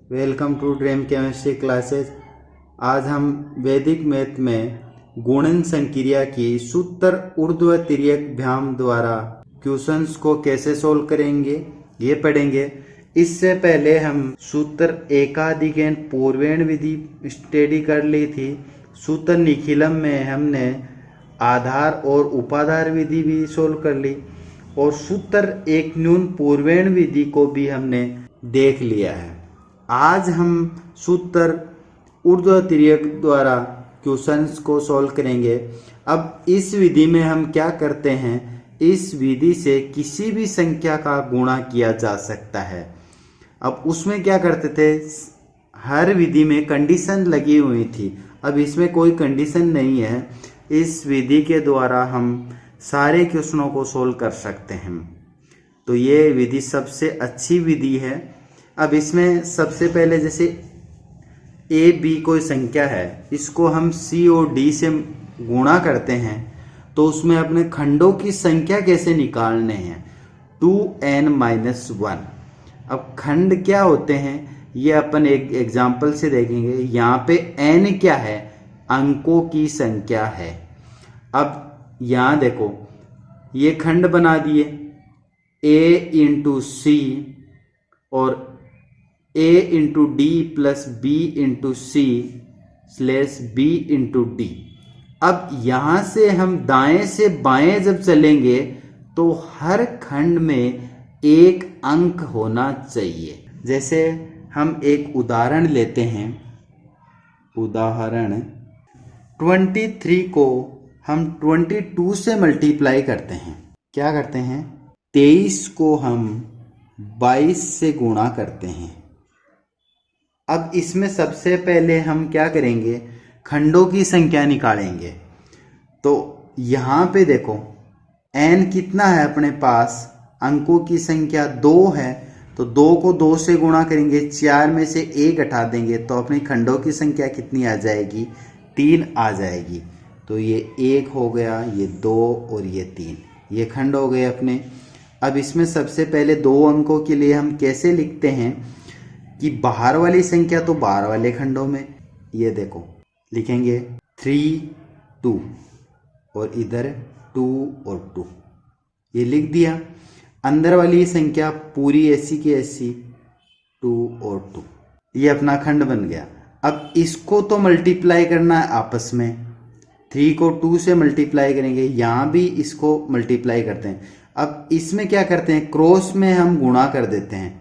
Welcome to dream chemistry classes. आज हम वैदिक मैथ में गुणन संक्रिया की सूत्र ऊर्ध्व तिर्यक भ्याम द्वारा क्वेश्चंस को कैसे सोल्व करेंगे ये पढ़ेंगे। इससे पहले हम सूत्र एकाधिकरण पूर्वेण विधि स्टडी कर ली थी। सूत्र निखिलम में हमने आधार और उपाधार विधि भी सोल्व कर ली और सूत्र एक न्यून पूर्वेण विधि को भी हमने देख लिया है। आज हम सूत्र ऊर्ध्व तिर्यक द्वारा क्वेश्चंस को सॉल्व करेंगे। अब इस विधि में हम क्या करते हैं, इस विधि से किसी भी संख्या का गुणा किया जा सकता है। अब उसमें क्या करते थे, हर विधि में कंडीशन लगी हुई थी। अब इसमें कोई कंडीशन नहीं है। इस विधि के द्वारा हम सारे क्वेश्चनों को सोल्व कर सकते हैं। तो ये विधि सबसे अच्छी विधि है। अब इसमें सबसे पहले जैसे ए बी कोई संख्या है, इसको हम सी और डी से गुणा करते हैं तो उसमें अपने खंडों की संख्या कैसे निकालने हैं, 2n-1। अब खंड क्या होते हैं ये अपन एक एग्जाम्पल से देखेंगे। यहाँ पे n क्या है, अंकों की संख्या है। अब यहाँ देखो ये खंड बना दिए a इंटू सी और a into D plus b into C slash b into D. अब यहां से हम दाएं से बाएं जब चलेंगे तो हर खंड में एक अंक होना चाहिए। जैसे हम एक उदाहरण लेते हैं, उदाहरण 23 को हम 22 से मल्टीप्लाई करते हैं। क्या करते हैं, 23 को हम 22 से गुणा करते हैं। अब इसमें सबसे पहले हम क्या करेंगे, खंडों की संख्या निकालेंगे। तो यहाँ पे देखो n कितना है अपने पास, अंकों की संख्या 2 है तो 2 को 2 से गुणा करेंगे, 4 में से 1 हटा देंगे तो अपनी खंडों की संख्या कितनी आ जाएगी, 3 आ जाएगी। तो ये 1 हो गया, ये 2 और ये 3, ये खंड हो गए अपने। अब इसमें सबसे पहले 2 अंकों के लिए हम कैसे लिखते हैं कि बाहर वाली संख्या तो बाहर वाले खंडों में, ये देखो लिखेंगे 3 2 और इधर 2 और 2, ये लिख दिया। अंदर वाली संख्या पूरी ऐसी की ऐसी 2 और 2, ये अपना खंड बन गया। अब इसको तो मल्टीप्लाई करना है आपस में, 3 को 2 से मल्टीप्लाई करेंगे, यहाँ भी इसको मल्टीप्लाई करते हैं। अब इसमें क्या करते हैं, क्रॉस में हम गुणा कर देते हैं।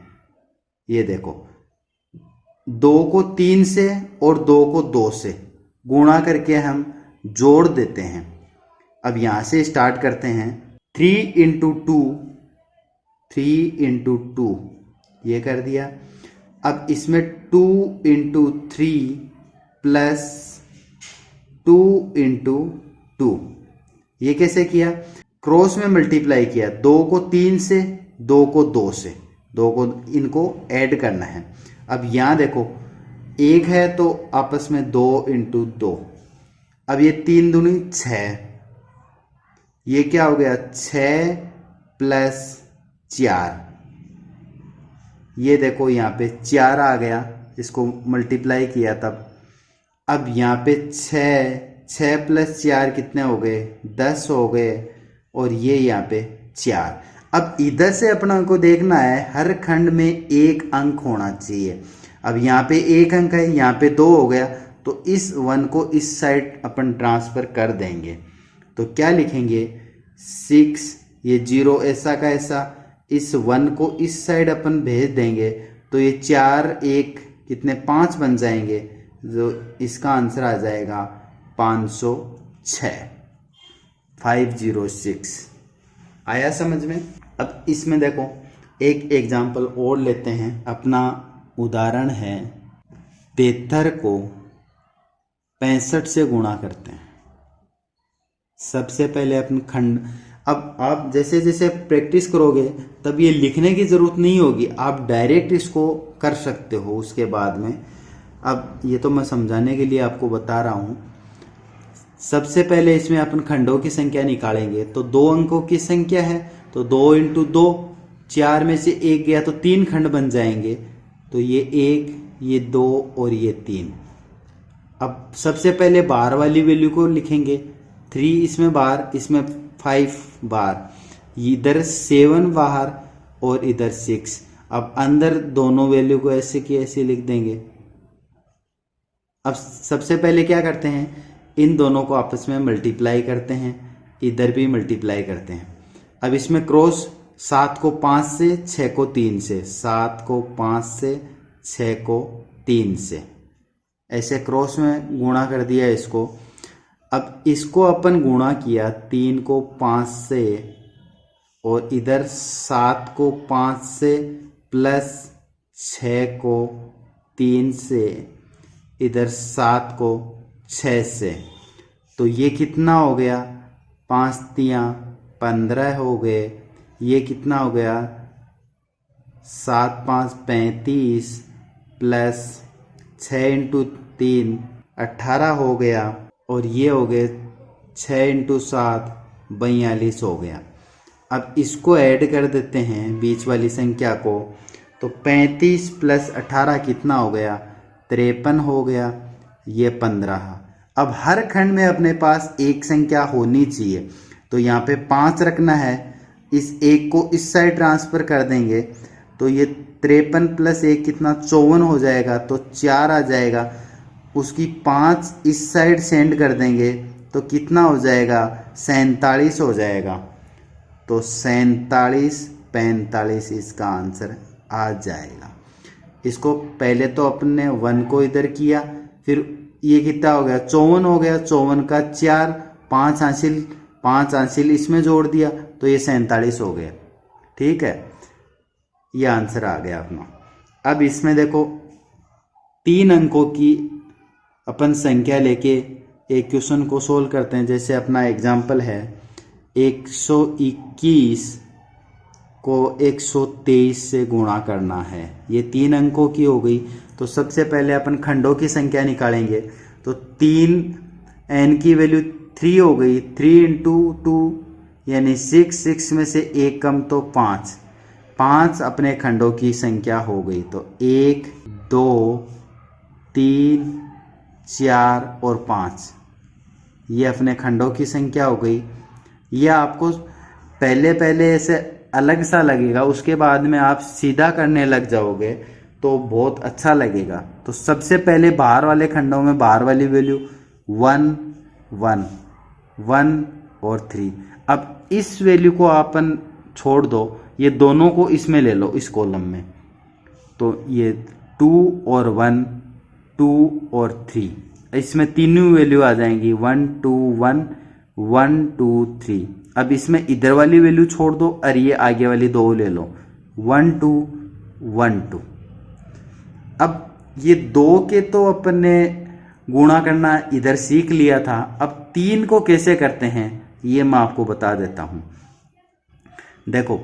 ये देखो 2 को 3 से और 2 को 2 से गुणा करके हम जोड़ देते हैं। अब यहाँ से स्टार्ट करते हैं, 3 इंटू 2, 3 इंटू 2, ये कर दिया। अब इसमें 2 इंटू 3 प्लस 2 इंटू 2, ये कैसे किया, क्रॉस में मल्टीप्लाई किया। 2 को 3 से, 2 को 2 से, 2 को इनको ऐड करना है। अब यहाँ देखो 1 है तो आपस में 2 इंटू 2। अब ये 3 दूनी 6, ये क्या हो गया 6 प्लस 4, ये देखो यहाँ पे 4 आ गया, इसको मल्टीप्लाई किया तब। अब यहाँ पे 6 प्लस 4 कितने हो गए, 10 हो गए और ये यहाँ पे 4। अब इधर से अपना को देखना है, हर खंड में एक अंक होना चाहिए। अब यहाँ पे 1 अंक है, यहाँ पे 2 हो गया तो इस 1 को इस साइड अपन ट्रांसफर कर देंगे। तो क्या लिखेंगे 6, ये 0 ऐसा का ऐसा, इस 1 को इस साइड अपन भेज देंगे तो ये 4 1 कितने 5 बन जाएंगे, जो इसका आंसर आ जाएगा 506, 506। आया समझ में। अब इसमें देखो एक एग्जाम्पल और लेते हैं। अपना उदाहरण है 73 को 65 से गुणा करते हैं। सबसे पहले अपन खंड, अब आप जैसे जैसे प्रैक्टिस करोगे तब ये लिखने की ज़रूरत नहीं होगी, आप डायरेक्ट इसको कर सकते हो उसके बाद में। अब ये तो मैं समझाने के लिए आपको बता रहा हूँ। सबसे पहले इसमें अपन खंडों की संख्या निकालेंगे तो 2 अंकों की संख्या है तो 2 इंटू 2, 4 में से 1 गया तो 3 खंड बन जाएंगे। तो ये 1 ये 2 और ये 3। अब सबसे पहले बाहर वाली वैल्यू को लिखेंगे, 3 इसमें बाहर, इसमें 5 बाहर, इधर 7 बाहर और इधर 6। अब अंदर दोनों वैल्यू को ऐसे की ऐसे लिख देंगे। अब सबसे पहले क्या करते हैं, इन दोनों को आपस में मल्टीप्लाई करते हैं, इधर भी मल्टीप्लाई करते हैं। अब इसमें क्रॉस, 7 को 5 से, 6 को 3 से, 7 को 5 से, 6 को 3 से, ऐसे क्रॉस में गुणा कर दिया इसको। अब इसको अपन गुणा किया 3 को 5 से और इधर 7 को 5 से प्लस 6 को 3 से, इधर 7 को 6 से, तो ये कितना हो गया, 5 3 15 हो गए। ये कितना हो गया, 7 5 35 प्लस 6 इंटू 3 18 हो गया, और ये हो गए 6 इंटू 7 42 हो गया। अब इसको ऐड कर देते हैं बीच वाली संख्या को, तो 35 प्लस 18 कितना हो गया, 53 हो गया, ये 15। अब हर खंड में अपने पास एक संख्या होनी चाहिए, तो यहाँ पे 5 रखना है, इस एक को इस साइड ट्रांसफर कर देंगे, तो ये 53 प्लस 1 कितना, 54 हो जाएगा, तो 4 आ जाएगा। उसकी 5 इस साइड सेंड कर देंगे तो कितना हो जाएगा, 47 हो जाएगा। तो 47 45 इसका आंसर आ जाएगा। इसको पहले तो अपन ने 1 को इधर किया, फिर ये कितना हो गया, 54 हो गया, 54 का 4, 5 हासिल इसमें जोड़ दिया, तो ये 47 हो गया। ठीक है, ये आंसर आ गया अपना। अब इसमें देखो 3 अंकों की अपन संख्या लेके एक क्वेश्चन को सोल्व करते हैं। जैसे अपना एग्जाम्पल है 121 को 123 से गुणा करना है, ये 3 अंकों की हो गई। तो सबसे पहले अपन खंडों की संख्या निकालेंगे, तो 3 n की वैल्यू 3 हो गई, 3 इंटू 2 यानी 6, 6 में से 1 कम तो 5 अपने खंडों की संख्या हो गई। तो 1 2 3 4 और 5 ये अपने खंडों की संख्या हो गई। ये आपको पहले ऐसे अलग सा लगेगा, उसके बाद में आप सीधा करने लग जाओगे तो बहुत अच्छा लगेगा। तो सबसे पहले बाहर वाले खंडों में बाहर वाली वैल्यू 1 1 1 और 3। अब इस वैल्यू को अपन छोड़ दो, ये दोनों को इसमें ले लो, इस कॉलम में, तो ये 2 और 1 2 और 3, इसमें तीनों वैल्यू आ जाएंगी 1 2 1 1 2 3। अब इसमें इधर वाली वैल्यू छोड़ दो और ये आगे वाली दो ले लो, 1 2 1 2। अब ये 2 के तो अपन ने गुणा करना इधर सीख लिया था। अब 3 को कैसे करते हैं ये मैं आपको बता देता हूं। देखो,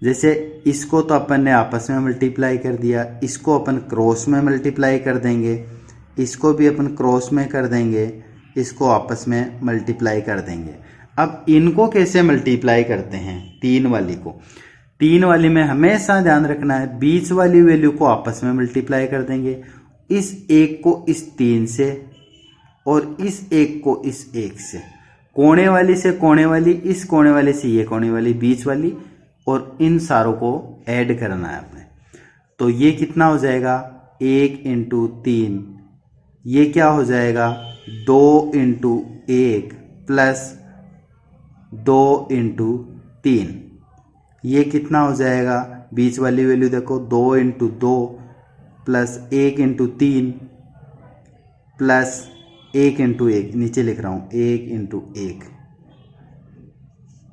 जैसे इसको तो अपन ने आपस में मल्टीप्लाई कर दिया, इसको अपन क्रॉस में मल्टीप्लाई कर देंगे, इसको भी अपन क्रॉस में कर देंगे, इसको आपस में मल्टीप्लाई कर देंगे। अब इनको कैसे मल्टीप्लाई करते हैं, 3 वाली को, 3 वाली में हमेशा ध्यान रखना है बीच वाली वैल्यू को आपस में मल्टीप्लाई कर देंगे, इस 1 को इस 3 से और इस 1 को इस 1 से, कोने वाली से कोने वाली, इस कोने वाले से ये कोने वाली, बीच वाली, और इन सारों को ऐड करना है अपने। तो ये कितना हो जाएगा, 1 इंटू 3, ये क्या हो जाएगा 2 इंटू 1 प्लस 2 इंटू 3, ये कितना हो जाएगा, बीच वाली वैल्यू देखो 2 into 2 plus 1 into 3 plus 1 into 1, नीचे लिख रहा हूँ 1 इंटू 1,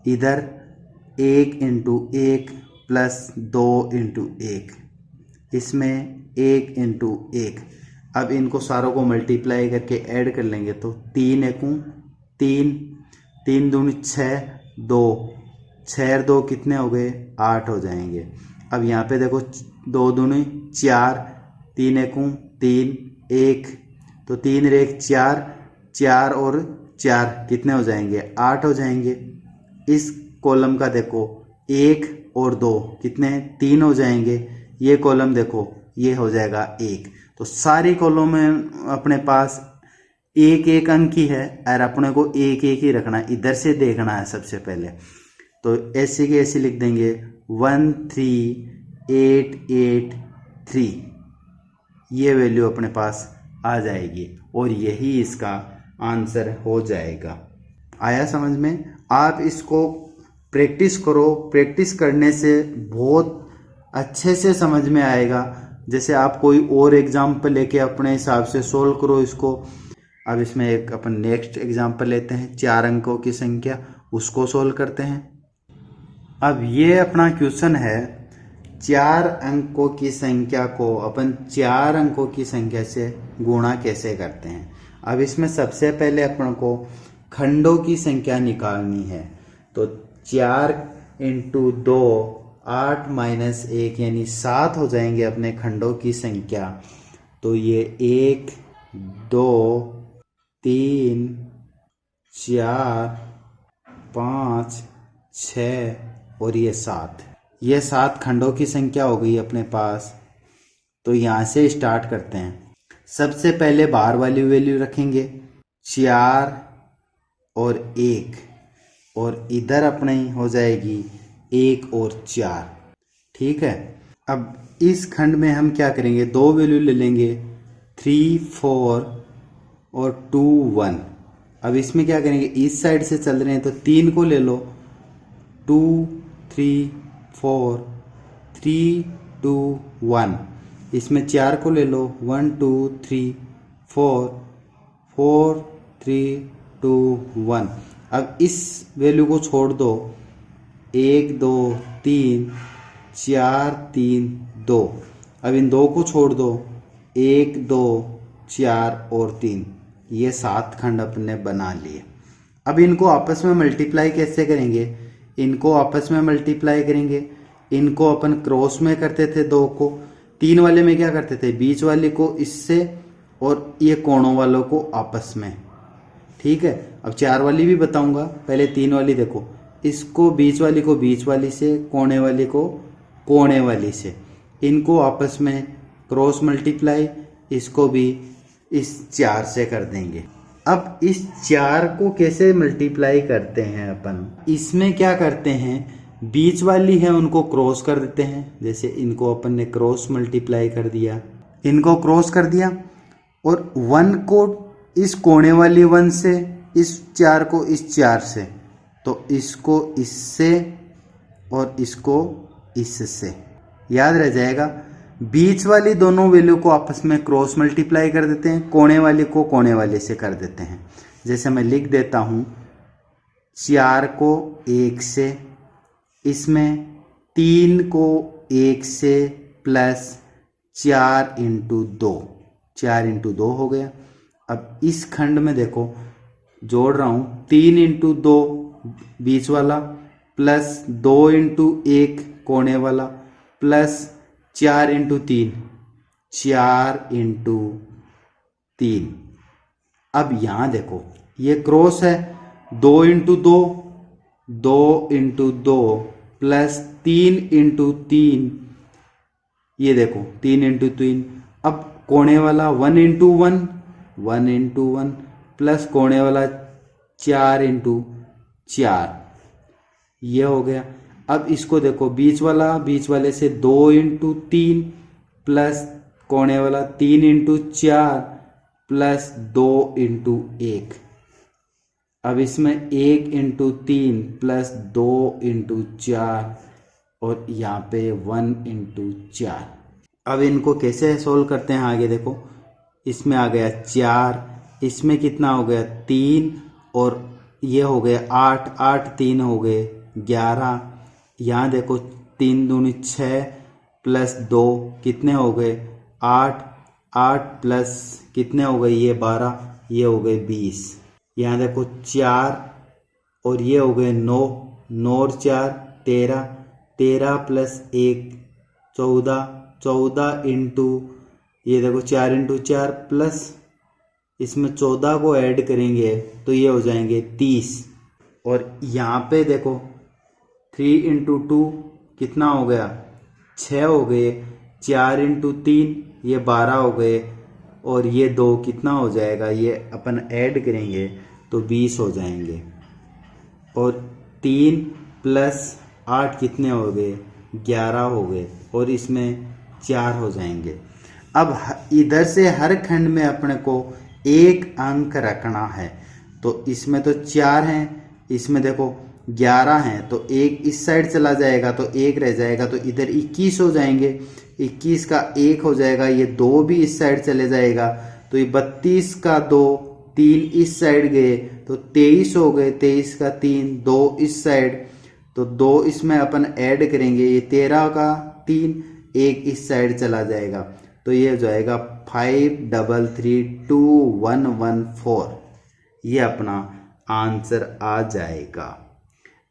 इधर 1 इंटू 1 प्लस 2 इंटू 1, इसमें 1 इंटू 1। अब इनको सारों को मल्टीप्लाई करके ऐड कर लेंगे, तो 3 एकूं 3, 3 दूनी 6, 2 6 और 2 कितने हो गए, 8 हो जाएंगे। अब यहाँ पे देखो 2 दूनी 4, 3 एकूं 3 1, तो 3 और 1 4, 4 और 4 कितने हो जाएंगे, 8 हो जाएंगे। इस कॉलम का देखो 1 और 2 कितने, 3 हो जाएंगे। ये कॉलम देखो ये हो जाएगा 1, तो सारी कॉलम में अपने पास एक एक अंक ही है और अपने को एक एक ही रखना है, इधर से देखना है सबसे पहले। तो ऐसे की ऐसे लिख देंगे 13883, ये वैल्यू अपने पास आ जाएगी और यही इसका आंसर हो जाएगा। आया समझ में? आप इसको प्रैक्टिस करो, प्रैक्टिस करने से बहुत अच्छे से समझ में आएगा। जैसे आप कोई और एग्जाम्पल लेके अपने हिसाब से सोल्व करो इसको। अब इसमें एक अपन नेक्स्ट एग्जाम्पल लेते हैं, 4 अंकों की संख्या, उसको सोल्व करते हैं। अब ये अपना क्वेश्चन है, 4 अंकों की संख्या को अपन 4 अंकों की संख्या से गुणा कैसे करते हैं। अब इसमें सबसे पहले अपन को खंडों की संख्या निकालनी है। तो 4 × 2 8 - 1 यानी 7 हो जाएंगे अपने खंडों की संख्या। तो ये 1 2 3 4 5 6 और ये 7, ये 7 खंडों की संख्या हो गई अपने पास। तो यहाँ से स्टार्ट करते हैं। सबसे पहले बाहर वाली वैल्यू रखेंगे 4 और 1, और इधर अपने हो जाएगी 1 और 4। ठीक है। अब इस खंड में हम क्या करेंगे, 2 वैल्यू ले लेंगे 3 4 और 2 1। अब इसमें क्या करेंगे, इस साइड से चल रहे हैं तो 3 को ले लो, 2 3 4 3 2 1। इसमें 4 को ले लो, 1 2 3 4 4 3 2 1। अब इस वैल्यू को छोड़ दो, 1 2 3 4 3 2। अब इन 2 को छोड़ दो, 1 2 4 और 3। ये 7 खंड अपने बना लिए। अब इनको आपस में मल्टीप्लाई कैसे करेंगे, इनको आपस में मल्टीप्लाई करेंगे। इनको अपन क्रॉस में करते थे, 2 को 3 वाले में क्या करते थे, बीच वाले को इससे और ये कोणों वालों को आपस में। ठीक है। अब 4 वाली भी बताऊंगा, पहले 3 वाली देखो, इसको बीच वाली को बीच वाली से, कोने वाली को कोने वाली से, इनको आपस में क्रॉस मल्टीप्लाई, इसको भी इस 4 से कर देंगे। अब इस 4 को कैसे मल्टीप्लाई करते हैं अपन, इसमें क्या करते हैं, बीच वाली है उनको क्रॉस कर देते हैं। जैसे इनको अपन ने क्रॉस मल्टीप्लाई कर दिया, इनको क्रॉस कर दिया, और 1 को इस कोने वाली 1 से, इस 4 को इस 4 से, तो इसको इससे और इसको इससे, याद रह जाएगा। बीच वाली दोनों वैल्यू को आपस में क्रॉस मल्टीप्लाई कर देते हैं, कोने वाले को कोने वाले से कर देते हैं। जैसे मैं लिख देता हूँ, 4 को 1 से, इसमें 3 को 1 से प्लस 4 × 2, 4 × 2 हो गया। अब इस खंड में देखो जोड़ रहा हूँ, 3 × 2 बीच वाला प्लस 2 × 1 कोने वाला प्लस 4 × 3, 4 × 3। अब यहाँ देखो ये क्रॉस है, 2 × 2 2 × 2 प्लस 3 × 3, ये देखो 3 × 3। अब कोने वाला 1 × 1 1 × 1 प्लस कोने वाला 4 × 4, ये हो गया। अब इसको देखो, बीच वाला बीच वाले से 2 × 3 प्लस कोने वाला 3 × 4 प्लस 2 × 1। अब इसमें 1 × 3 प्लस 2 × 4 और यहाँ पे 1 × 4। अब इनको कैसे सोल्व करते हैं आगे देखो, इसमें आ गया 4, इसमें कितना हो गया 3, और ये हो गया 8 8 3 हो गए 11। यहाँ देखो 3 दूनी 6 प्लस 2 कितने हो गए 8, 8 प्लस कितने हो गए ये 12, ये हो गए 20। यहाँ देखो 4 और ये हो गए 9, 9 और 4 13, 13 प्लस 1 14, 14 इंटू ये देखो 4 × 4 प्लस इसमें 14 को ऐड करेंगे तो ये हो जाएंगे 30। और यहाँ पे देखो 3 × 2 कितना हो गया 6 हो गए, 4 इंटू 3 ये 12 हो गए, और ये 2 कितना हो जाएगा, ये अपन ऐड करेंगे तो 20 हो जाएंगे, और 3 प्लस 8 कितने हो गए, 11 हो गए, और इसमें 4 हो जाएंगे। अब इधर से हर खंड में अपने को एक अंक रखना है, तो इसमें तो 4 हैं, इसमें देखो 11 हैं, तो एक इस साइड चला जाएगा तो एक रह जाएगा, तो इधर 21 हो जाएंगे, 21 का 1 हो जाएगा, ये 2 भी इस साइड चले जाएगा, तो ये 32 का 2, 3 इस साइड गए तो 23 हो गए, 23 का 3, 2 इस साइड, तो 2 इसमें अपन ऐड करेंगे, ये 13 का 3, 1 इस साइड चला जाएगा, तो ये हो जाएगा 533214, ये अपना आंसर आ जाएगा।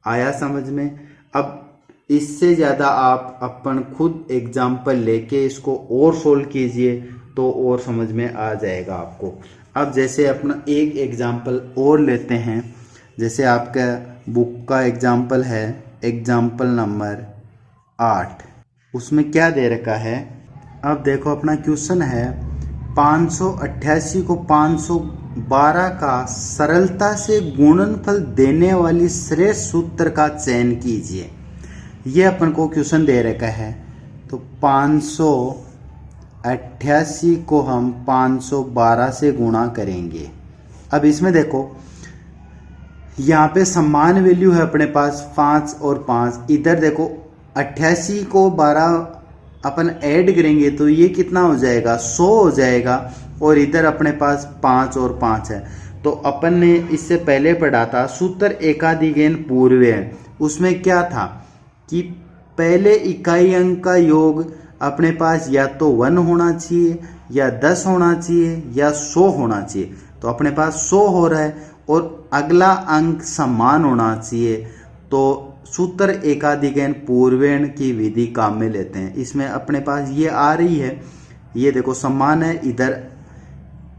आया समझ में? अब इससे ज़्यादा आप अपन खुद एग्जाम्पल लेके इसको और सोल्व कीजिए तो और समझ में आ जाएगा आपको। अब जैसे अपना एक एग्जाम्पल और लेते हैं, जैसे आपका बुक का एग्जाम्पल है एग्जाम्पल नंबर 8, उसमें क्या दे रखा है। अब देखो अपना क्वेश्चन है 588 को 512 का सरलता से गुणनफल देने वाली श्रेष्ठ सूत्र का चयन कीजिए। ये अपन को क्वेश्चन दे रखा है, तो 588 को हम 512 से गुणा करेंगे। अब इसमें देखो यहाँ पे समान वैल्यू है अपने पास 5 और 5, इधर देखो 88 को 12 अपन ऐड करेंगे तो ये कितना हो जाएगा, 100 हो जाएगा, और इधर अपने पास 5 और 5 है। तो अपन ने इससे पहले पढ़ा था सूत्र एकाधिगेन पूर्वेण, उसमें क्या था कि पहले इकाई अंक का योग अपने पास या तो 1 होना चाहिए या 10 होना चाहिए या 100 होना चाहिए, तो अपने पास 100 हो रहा है, और अगला अंक समान होना चाहिए, तो सूत्र एकाधिगेन पूर्वेण की विधि काम में लेते हैं। इसमें अपने पास ये आ रही है, ये देखो समान है, इधर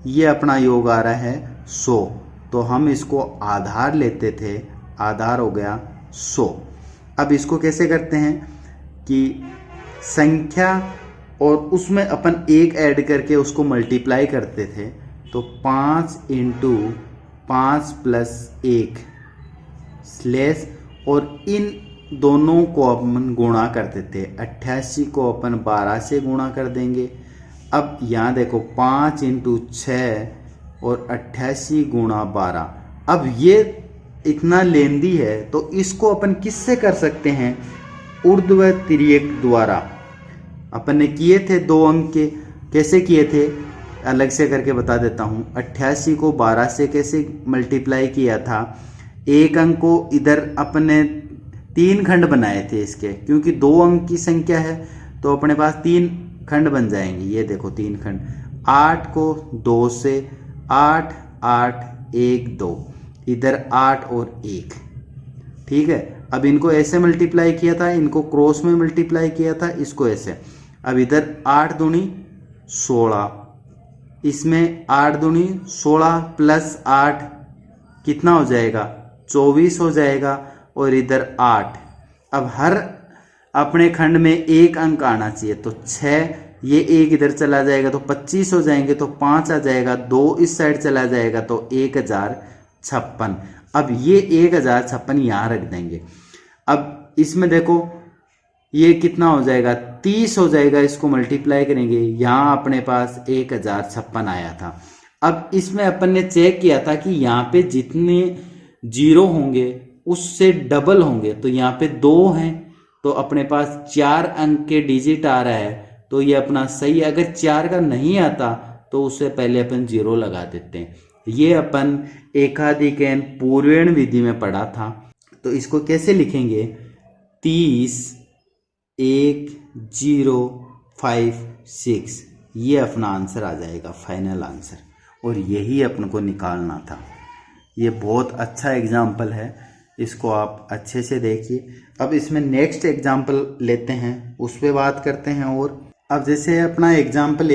ये अपना योग आ रहा है 100, तो हम इसको आधार लेते थे, आधार हो गया 100। अब इसको कैसे करते हैं कि संख्या और उसमें अपन 1 ऐड करके उसको मल्टीप्लाई करते थे, तो 5 इंटू 5 प्लस 1 स्लेस, और इन दोनों को अपन गुणा करते थे। 88 को अपन 12 से गुणा कर देंगे। अब यहाँ देखो 5 इंटू 6 और 88 गुणा 12। अब ये इतना लेंदी है, तो इसको अपन किससे कर सकते हैं, ऊर्ध्व तिर्यक द्वारा। अपन ने किए थे 2 अंक के, कैसे किए थे अलग से करके बता देता हूँ। 88 को 12 से कैसे मल्टीप्लाई किया था, एक अंक को इधर अपने 3 खंड बनाए थे इसके, क्योंकि 2 अंक की संख्या है तो अपने पास 3 खंड बन जाएंगे। ये देखो 3 खंड, 8 को 2 से, 8 8 1 2, इधर 8 और 1, ठीक है। अब इनको ऐसे मल्टीप्लाई किया था, इनको क्रॉस में मल्टीप्लाई किया था, इसको ऐसे। अब इधर 8 दूनी 16, इसमें 8 दूनी 16 प्लस 8 कितना हो जाएगा, 24 हो जाएगा, और इधर 8। अब हर अपने खंड में एक अंक आना चाहिए, तो 6, ये 1 इधर चला जाएगा तो 25 हो जाएंगे, तो 5 आ जाएगा, 2 इस साइड चला जाएगा तो 1056। अब ये 1056 यहाँ रख देंगे। अब इसमें देखो ये कितना हो जाएगा, 30 हो जाएगा, इसको मल्टीप्लाई करेंगे, यहाँ अपने पास 1056 आया था। अब इसमें अपन ने चेक किया था कि यहाँ पे जितने 0 होंगे उससे डबल होंगे, तो यहाँ पे 2 हैं, तो अपने पास 4 अंक के डिजिट आ रहा है, तो ये अपना सही है। अगर 4 का नहीं आता तो उससे पहले अपन 0 लगा देते हैं। ये अपन एकाधिगेन पूर्वेण विधि में पढ़ा था। तो इसको कैसे लिखेंगे, 30 1 0 5 6, ये अपना आंसर आ जाएगा, फाइनल आंसर। और यही अपन को निकालना था। ये बहुत अच्छा एग्जाम्पल है, इसको आप अच्छे से देखिए। अब इसमें नेक्स्ट एग्जाम्पल लेते हैं, उस पर बात करते हैं। और अब जैसे अपना एग्जाम्पल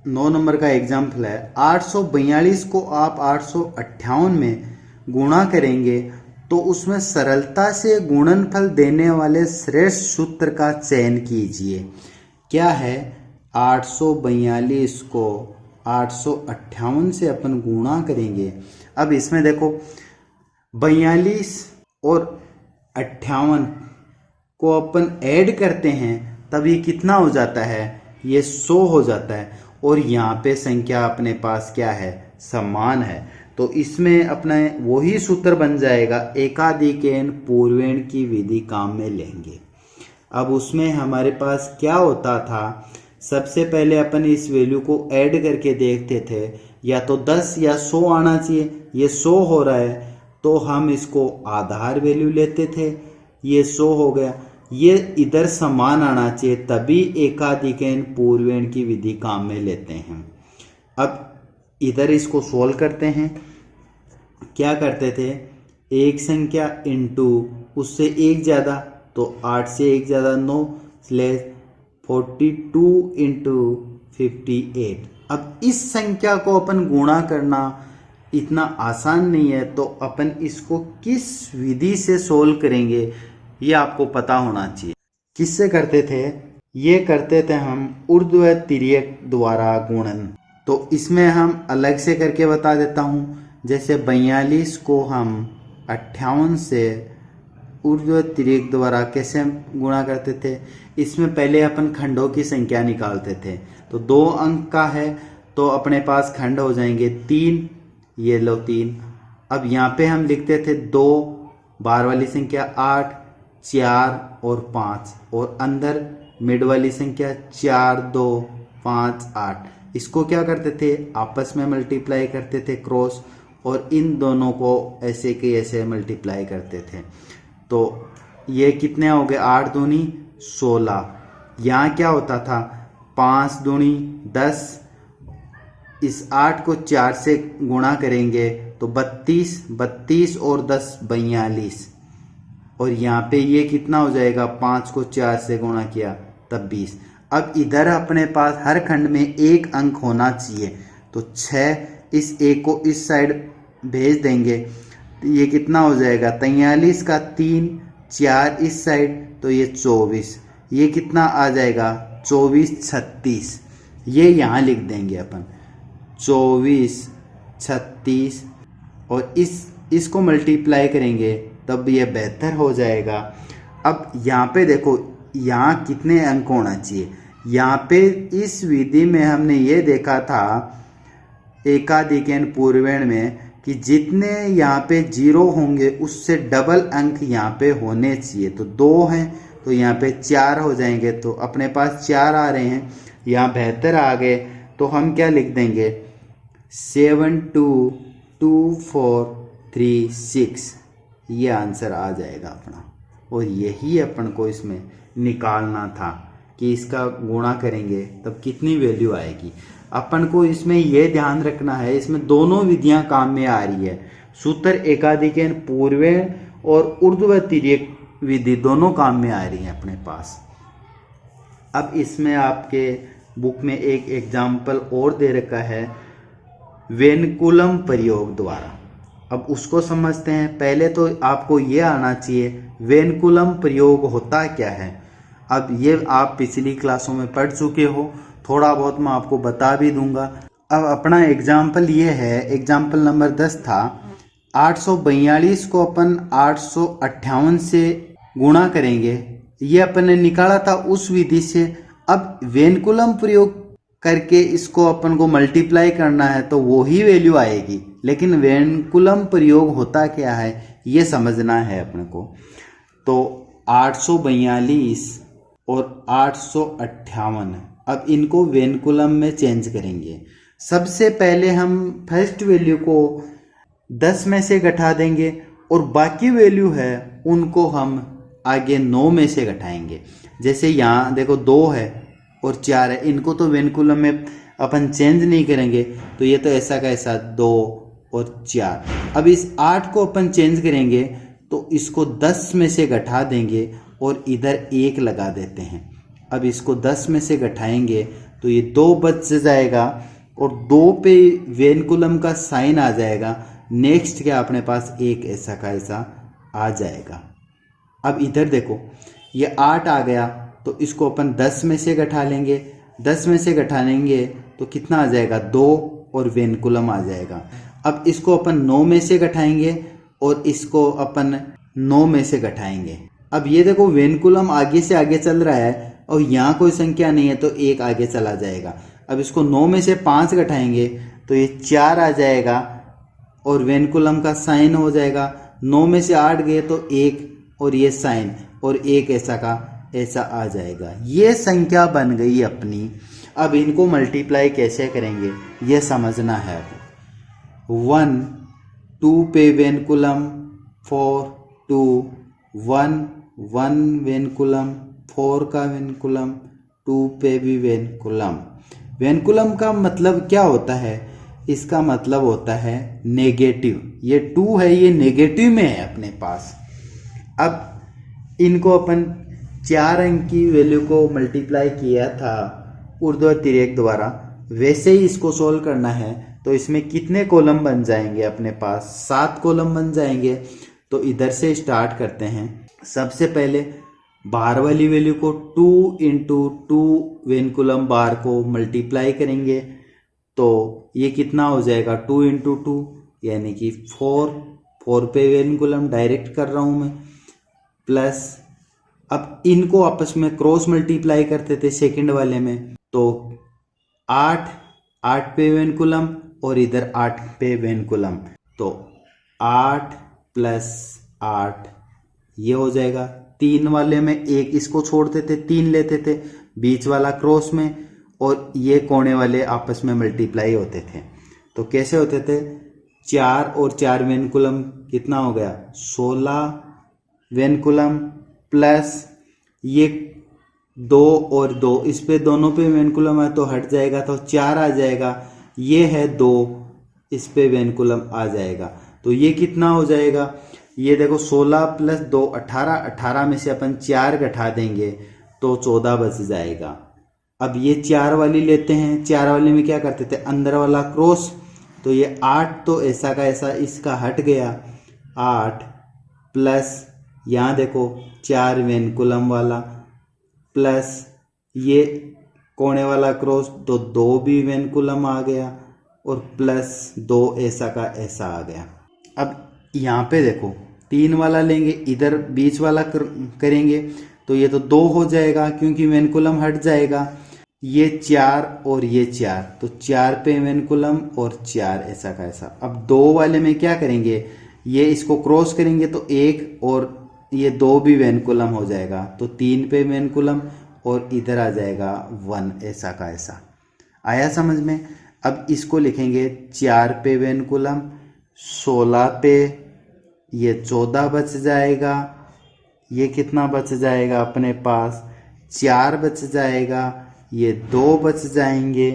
9 नंबर का एग्जाम्पल है, 842 को आप 858 में गुणा करेंगे तो उसमें सरलता से गुणनफल देने वाले श्रेष्ठ सूत्र का चयन कीजिए। क्या है, 842 को 858 से अपन गुणा करेंगे। अब इसमें देखो 42 और 58 को अपन ऐड करते हैं तब ये कितना हो जाता है, ये 100 हो जाता है। और यहाँ पे संख्या अपने पास क्या है, समान है। तो इसमें अपने वही सूत्र बन जाएगा, एकाधिकेन पूर्वेण की विधि काम में लेंगे। अब उसमें हमारे पास क्या होता था, सबसे पहले अपन इस वैल्यू को ऐड करके देखते थे, या तो 10 या 100 आना चाहिए। ये 100 हो रहा है तो हम इसको आधार वैल्यू लेते थे, ये 100 हो गया। ये इधर समान आना चाहिए, तभी एकाधिकेन पूर्वेण की विधि काम में लेते हैं। अब इधर इसको सोल्व करते हैं। क्या करते थे, एक संख्या इंटू उससे एक ज़्यादा, तो 8 से एक ज़्यादा 9 स्लेस 42 इंटू 58। अब इस संख्या को अपन गुणा करना इतना आसान नहीं है, तो अपन इसको किस विधि से सोल्व करेंगे ये आपको पता होना चाहिए। किससे करते थे, ये करते थे हम ऊर्ध्व तिर्यक द्वारा गुणन। तो इसमें हम अलग से करके बता देता हूँ। जैसे 42 को हम 58 से ऊर्ध्व तिर्यक द्वारा कैसे गुणा करते थे, इसमें पहले अपन खंडों की संख्या निकालते थे। तो 2 अंक का है तो अपने पास खंड हो जाएंगे 3, ये लो 3। अब यहाँ पे हम लिखते थे 2, बाहर वाली संख्या 8, 4 और 5, और अंदर मिड वाली संख्या 4, 2, 5, 8। इसको क्या करते थे, आपस में मल्टीप्लाई करते थे क्रॉस, और इन दोनों को ऐसे के ऐसे मल्टीप्लाई करते थे। तो ये कितने हो गए, 8 दूनी 16। यहाँ क्या होता था, 5 दूनी 10, इस 8 को 4 से गुणा करेंगे तो 32, 32 और 10 42। और यहाँ पे ये कितना हो जाएगा, 5 को 4 से गुणा किया तब 20। अब इधर अपने पास हर खंड में एक अंक होना चाहिए, तो 6, इस एक को इस साइड भेज देंगे तो ये कितना हो जाएगा, 43 का 3, 4 इस साइड, तो ये 24। ये कितना आ जाएगा, 24, 36। ये यहाँ लिख देंगे अपन 24, 36, और इसको मल्टीप्लाई करेंगे तब ये बेहतर हो जाएगा। अब यहाँ पे देखो, यहाँ कितने अंक होना चाहिए। यहाँ पे इस विधि में हमने ये देखा था एकाधिकेन पूर्वेण में कि जितने यहाँ पे 0 होंगे उससे डबल अंक यहाँ पे होने चाहिए। तो 2 हैं तो यहाँ पे 4 हो जाएंगे, तो अपने पास 4 आ रहे हैं, यहाँ बेहतर आ गए। तो हम क्या लिख देंगे, 7, 2, 2, 4, 3, 6। ये आंसर आ जाएगा अपना। और यही अपन को इसमें निकालना था कि इसका गुणा करेंगे तब कितनी वैल्यू आएगी। अपन को इसमें यह ध्यान रखना है, इसमें दोनों विधियां काम में आ रही है। सूत्र एकाधिकेन पूर्वेण और ऊर्ध्व तिर्यक विधि दोनों काम में आ रही है अपने पास। अब इसमें आपके बुक में एक एग्जाम्पल और दे रखा है वेनकुलम प्रयोग द्वारा। अब उसको समझते हैं। पहले तो आपको ये आना चाहिए वेनकुलम प्रयोग होता क्या है। अब ये आप पिछली क्लासों में पढ़ चुके हो, थोड़ा बहुत मैं आपको बता भी दूंगा। अब अपना एग्जाम्पल ये है, एग्जाम्पल नंबर 10 था, 842 को अपन 858 से गुणा करेंगे। ये अपन ने निकाला था उस विधि से। अब वेनकुलम प्रयोग करके इसको अपन को मल्टीप्लाई करना है तो वो ही वैल्यू आएगी, लेकिन वेनकुलम प्रयोग होता क्या है ये समझना है अपने को। तो 842 और 858, अब इनको वेनकुलम में चेंज करेंगे। सबसे पहले हम फर्स्ट वैल्यू को 10 में से घटा देंगे और बाकी वैल्यू है उनको हम आगे 9 में से घटाएंगे। जैसे यहाँ देखो 2 है और 4 है, इनको तो वेनकुलम में अपन चेंज नहीं करेंगे, तो ये तो ऐसा का ऐसा 2 और 4। अब इस 8 को अपन चेंज करेंगे तो इसको 10 में से घटा देंगे और इधर 1 लगा देते हैं। अब इसको 10 में से घटाएंगे तो ये 2 बच जाएगा और 2 पे वेनकुलम का साइन आ जाएगा। नेक्स्ट क्या अपने पास 1 ऐसा का ऐसा आ जाएगा। अब इधर देखो ये 8 आ गया तो इसको अपन 10 में से घटा लेंगे। 10 में से घटा लेंगे तो कितना आ जाएगा, 2 और वेनकुलम आ जाएगा। अब इसको अपन 9 में से घटाएंगे और इसको अपन 9 में से घटाएंगे। अब ये देखो वेनकुलम आगे से आगे चल रहा है और यहाँ कोई संख्या नहीं है तो 1 आगे चला जाएगा। अब इसको 9 में से 5 घटाएंगे तो ये 4 आ जाएगा और वेनकुलम का साइन हो जाएगा। 9 में से 8 गए तो 1 और ये साइन और 1 ऐसा का ऐसा आ जाएगा। ये संख्या बन गई अपनी। अब इनको मल्टीप्लाई कैसे करेंगे ये समझना है। अब 1 2 पे वेनकुलम 4 2 1 1 वेनकुलम 4 का वेनकुलम 2 पे भी वेनकुलम। वेनकुलम का मतलब क्या होता है, इसका मतलब होता है नेगेटिव। ये 2 है ये नेगेटिव में है अपने पास। अब इनको अपन 4 अंक की वैल्यू को मल्टीप्लाई किया था ऊर्ध्वाधर द्वारा, वैसे ही इसको सोल्व करना है। तो इसमें कितने कॉलम बन जाएंगे अपने पास, 7 कॉलम बन जाएंगे। तो इधर से स्टार्ट करते हैं। सबसे पहले बाहर वाली वैल्यू को 2 इंटू 2 वेनकुलम बार को मल्टीप्लाई करेंगे तो ये कितना हो जाएगा, 2 इंटू 2 यानी कि 4 पे वेनकुलम डायरेक्ट कर रहा हूँ मैं, प्लस अब इनको आपस में क्रॉस मल्टीप्लाई करते थे सेकंड वाले में, तो 8 पे वेनकुलम और इधर 8 पे वेनकुलम, तो 8 प्लस 8 ये हो जाएगा। 3 वाले में 1 इसको छोड़ते थे, 3 लेते थे बीच वाला क्रॉस में, और ये कोने वाले आपस में मल्टीप्लाई होते थे। तो कैसे होते थे, 4 और 4 वेनकुलम कितना हो गया, 16 वेनकुलम, प्लस ये 2 और 2 इस पे दोनों पे वेनकुलम है तो हट जाएगा तो 4 आ जाएगा। ये है 2 इस पे वेनकुलम आ जाएगा तो ये कितना हो जाएगा, ये देखो 16 प्लस 2 18, 18 में से अपन 4 घटा देंगे तो 14 बच जाएगा। अब ये 4 वाली लेते हैं, 4 वाले में क्या करते थे, अंदर वाला क्रॉस, तो ये 8 तो ऐसा का ऐसा इसका हट गया, 8 प्लस यहाँ देखो 4 वेनकुलम वाला, प्लस ये कोने वाला क्रॉस तो 2 भी वेनकुलम आ गया, और प्लस 2 ऐसा का ऐसा आ गया। अब यहाँ पे देखो 3 वाला लेंगे, इधर बीच वाला करेंगे तो ये तो 2 हो जाएगा क्योंकि वेनकुलम हट जाएगा। ये 4 और ये 4 तो 4 पे वेनकुलम और 4 ऐसा का ऐसा। अब 2 वाले में क्या करेंगे, ये इसको क्रॉस करेंगे तो 1 और ये 2 भी वेनकुलम हो जाएगा तो 3 पे वेनकुलम और इधर आ जाएगा 1 ऐसा का ऐसा। आया समझ में। अब इसको लिखेंगे 4 पे वेनकुलम, 16 पे ये 14 बच जाएगा, ये कितना बच जाएगा अपने पास, 4 बच जाएगा, ये 2 बच जाएंगे,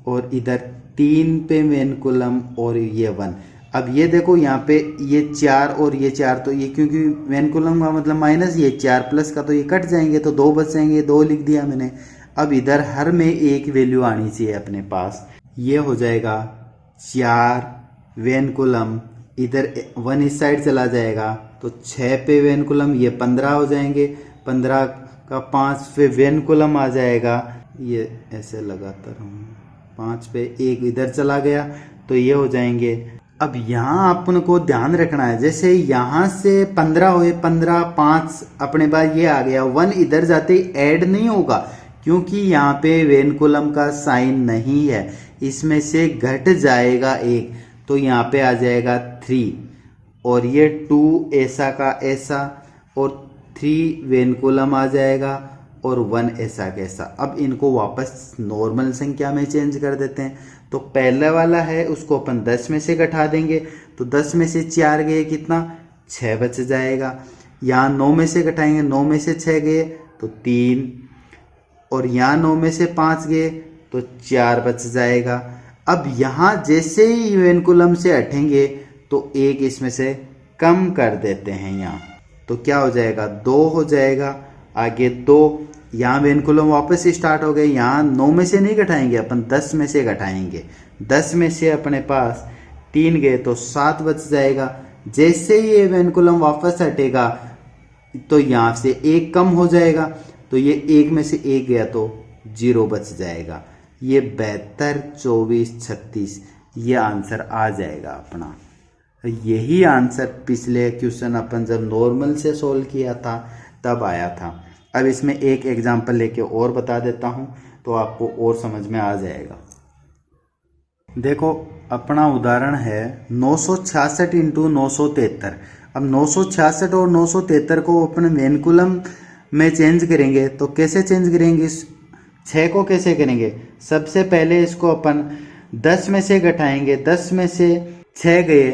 और इधर 3 पे वेनकुलम और ये 1। अब ये देखो यहाँ पे ये 4 और ये 4 तो ये क्योंकि वेनकुलम का मतलब माइनस, ये 4 प्लस का तो ये कट जाएंगे तो 2 बच जाएंगे, 2 लिख दिया मैंने। अब इधर हर में एक वैल्यू आनी चाहिए अपने पास, ये हो जाएगा 4 वेनकुलम, इधर 1 इस साइड चला जाएगा तो 6 पे वेनकुलम, ये 15 हो जाएंगे, 15 का 5 पे वेनकुलम आ जाएगा, ये ऐसे लगातार 5 पे 1 इधर चला गया तो ये हो जाएंगे। अब यहाँ अपन को ध्यान रखना है, जैसे यहाँ से 15 हुए, 15 5 अपने पास ये आ गया, 1 इधर जाते ही ऐड नहीं होगा क्योंकि यहाँ पे वेनकुलम का साइन नहीं है, इसमें से घट जाएगा 1 तो यहाँ पे आ जाएगा 3, और ये 2 ऐसा का ऐसा, और 3 वेनकुलम आ जाएगा, और 1 ऐसा कैसा। अब इनको वापस नॉर्मल संख्या में चेंज कर देते हैं। तो पहले वाला है उसको अपन 10 में से घटा देंगे तो 10 में से 4 गए कितना, 6 बच जाएगा। यहाँ 9 में से घटाएंगे, 9 में से 6 गए तो 3, और यहाँ 9 में से 5 गए तो 4 बच जाएगा। अब यहाँ जैसे ही वेनकुलम से हटेंगे तो 1 इसमें से कम कर देते हैं यहाँ, तो क्या हो जाएगा, 2 हो जाएगा। आगे 2, यहाँ वेनकुलम वापस स्टार्ट हो गए, यहाँ 9 में से नहीं घटाएंगे अपन, 10 में से घटाएंगे। 10 में से अपने पास 3 गए तो 7 बच जाएगा। जैसे ही ये वेनकुलम वापस हटेगा तो यहाँ से 1 कम हो जाएगा। तो ये एक में से एक गया तो 0 बच जाएगा। ये 72, 24, 36 ये आंसर आ जाएगा अपना। यही आंसर पिछले क्वेश्चन अपन जब नॉर्मल से सोल्व किया था तब आया था। अब इसमें एक एग्जांपल लेके और बता देता हूँ तो आपको और समझ में आ जाएगा। देखो अपना उदाहरण है 966 इंटू 973। अब 966 और 973 को अपन वेनकुलम में चेंज करेंगे तो कैसे चेंज करेंगे, इस 6 को कैसे करेंगे। सबसे पहले इसको अपन 10 में से घटाएंगे, 10 में से 6 गए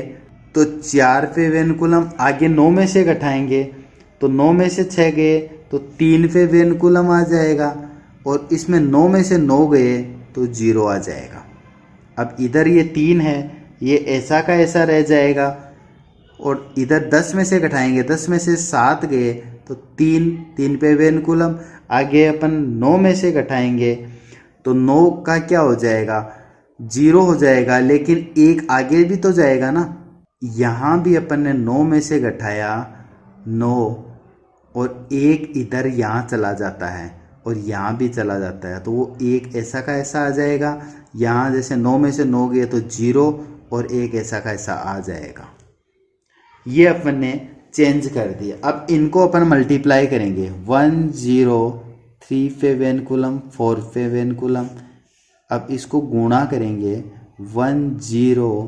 तो 4 पे वेनकुलम, आगे 9 में से घटाएंगे तो 9 में से 6 गए तो 3 पे वेनकुलम आ जाएगा, और इसमें 9 में से 9 गए तो 0 आ जाएगा। अब इधर ये 3 है, ये ऐसा का ऐसा रह जाएगा, और इधर 10 में से घटाएंगे, 10 में से 7 गए तो 3 पे वेनकुलम, आगे अपन 9 में से घटाएंगे तो 9 का क्या हो जाएगा, 0 हो जाएगा, लेकिन एक आगे भी तो जाएगा ना। यहाँ भी अपन ने 9 में से घटाया 9, और एक इधर यहाँ चला जाता है और यहाँ भी चला जाता है, तो वो एक ऐसा का ऐसा आ जाएगा। यहाँ जैसे 9 में से 9 गए तो 0, और एक ऐसा का ऐसा आ जाएगा। ये अपन ने चेंज कर दिया। अब इनको अपन मल्टीप्लाई करेंगे, 1 0 3 पे वेनकुलम, 4 पे वेनकुलम। अब इसको गुणा करेंगे, 1 0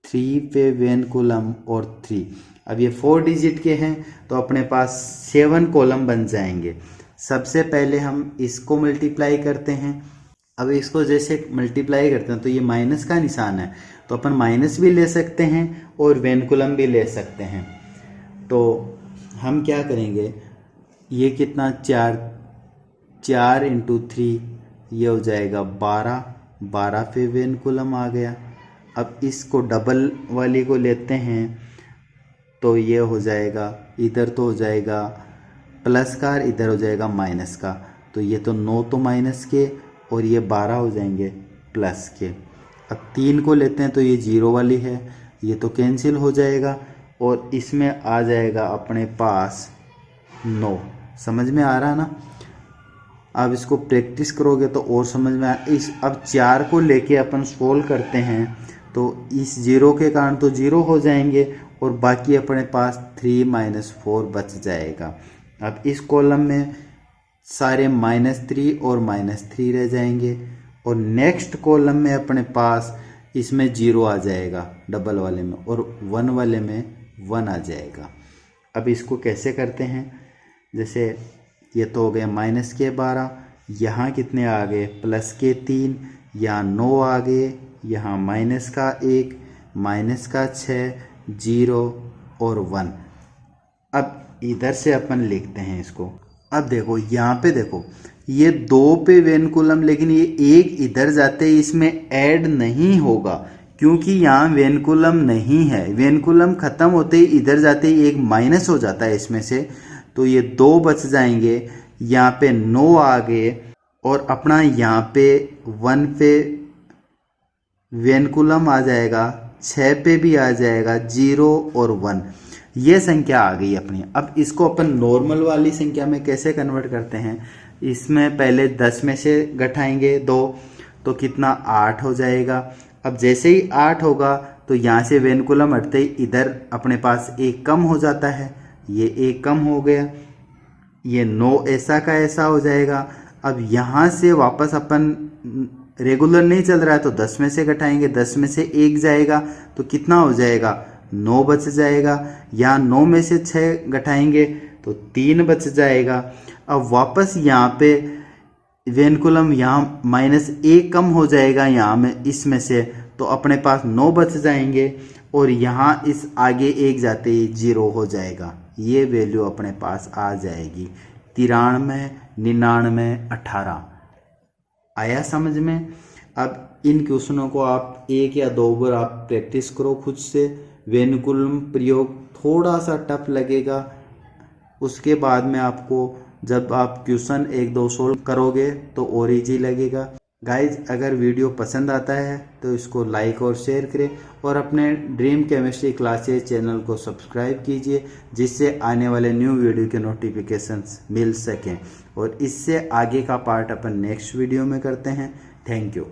3 पे वेनकुलम और 3। अब ये 4 डिजिट के हैं तो अपने पास 7 कॉलम बन जाएंगे। सबसे पहले हम इसको मल्टीप्लाई करते हैं। अब इसको जैसे मल्टीप्लाई करते हैं तो ये माइनस का निशान है, तो अपन माइनस भी ले सकते हैं और वेनकुलम भी ले सकते हैं। तो हम क्या करेंगे, ये कितना 4 इंटू 3 ये हो जाएगा 12 पे वेनकुलम आ गया। अब इसको डबल वाली को लेते हैं तो ये हो जाएगा, इधर तो हो जाएगा प्लस का, इधर हो जाएगा माइनस का, तो ये तो 9 तो माइनस के और ये 12 हो जाएंगे प्लस के। अब 3 को लेते हैं तो ये 0 वाली है, ये तो कैंसिल हो जाएगा, और इसमें आ जाएगा अपने पास 9। समझ में आ रहा ना। अब इसको प्रैक्टिस करोगे तो और समझ में अब 4 को लेके अपन सोल्व करते हैं तो इस 0 के कारण तो 0 हो जाएंगे, और बाकी अपने पास 3 - 4 बच जाएगा। अब इस कॉलम में सारे -3 और -3 रह जाएंगे, और नेक्स्ट कॉलम में अपने पास इसमें 0 आ जाएगा डबल वाले में, और 1 वाले में 1 आ जाएगा। अब इसको कैसे करते हैं, जैसे ये तो हो गया माइनस के 12, यहाँ कितने आ गए प्लस के 3, यहाँ 9 आ गए, यहाँ माइनस का 1, माइनस का 6, 0 और 1। अब इधर से अपन लिखते हैं इसको। अब देखो यहाँ पे देखो ये 2 पे वेनकुलम, लेकिन ये 1 इधर जाते ही इसमें ऐड नहीं होगा क्योंकि यहाँ वेनकुलम नहीं है। वेनकुलम खत्म होते ही इधर जाते ही एक माइनस हो जाता है इसमें से, तो ये 2 बच जाएंगे। यहाँ पे 9 आ गए, और अपना यहाँ पे 1 पे वेनकुलम आ जाएगा, 6 पे भी आ जाएगा 0 और 1। ये संख्या आ गई अपनी। अब इसको अपन नॉर्मल वाली संख्या में कैसे कन्वर्ट करते हैं, इसमें पहले 10 में से घटाएंगे 2 तो कितना 8 हो जाएगा। अब जैसे ही 8 होगा तो यहाँ से वेनकुलम हटते ही इधर अपने पास 1 कम हो जाता है, ये 1 कम हो गया, ये 9 ऐसा का ऐसा हो जाएगा। अब यहाँ से वापस अपन रेगुलर नहीं चल रहा है तो 10 में से घटाएंगे, 10 में से 1 जाएगा तो कितना हो जाएगा 9 बच जाएगा। यहाँ 9 में से 6 घटाएंगे तो 3 बच जाएगा। अब वापस यहाँ पे वेनकुलम यहाँ -1 कम हो जाएगा यहाँ में इसमें से, तो अपने पास 9 बच जाएंगे, और यहाँ इस आगे 1 जाते ही 0 हो जाएगा। ये वैल्यू अपने पास आ जाएगी 93, 99, 18। आया समझ में। अब इन क्वेश्चनों को आप 1 या 2 बार आप प्रैक्टिस करो खुद से। वेनकुलम प्रयोग थोड़ा सा टफ लगेगा, उसके बाद में आपको जब आप क्वेश्चन 1 2 सोल्व करोगे तो और इजी लगेगा। गाइज अगर वीडियो पसंद आता है तो इसको लाइक और शेयर करें और अपने ड्रीम केमिस्ट्री क्लासेस चैनल को सब्सक्राइब कीजिए, जिससे आने वाले न्यू वीडियो के नोटिफिकेशंस मिल सकें। और इससे आगे का पार्ट अपन नेक्स्ट वीडियो में करते हैं। Thank you.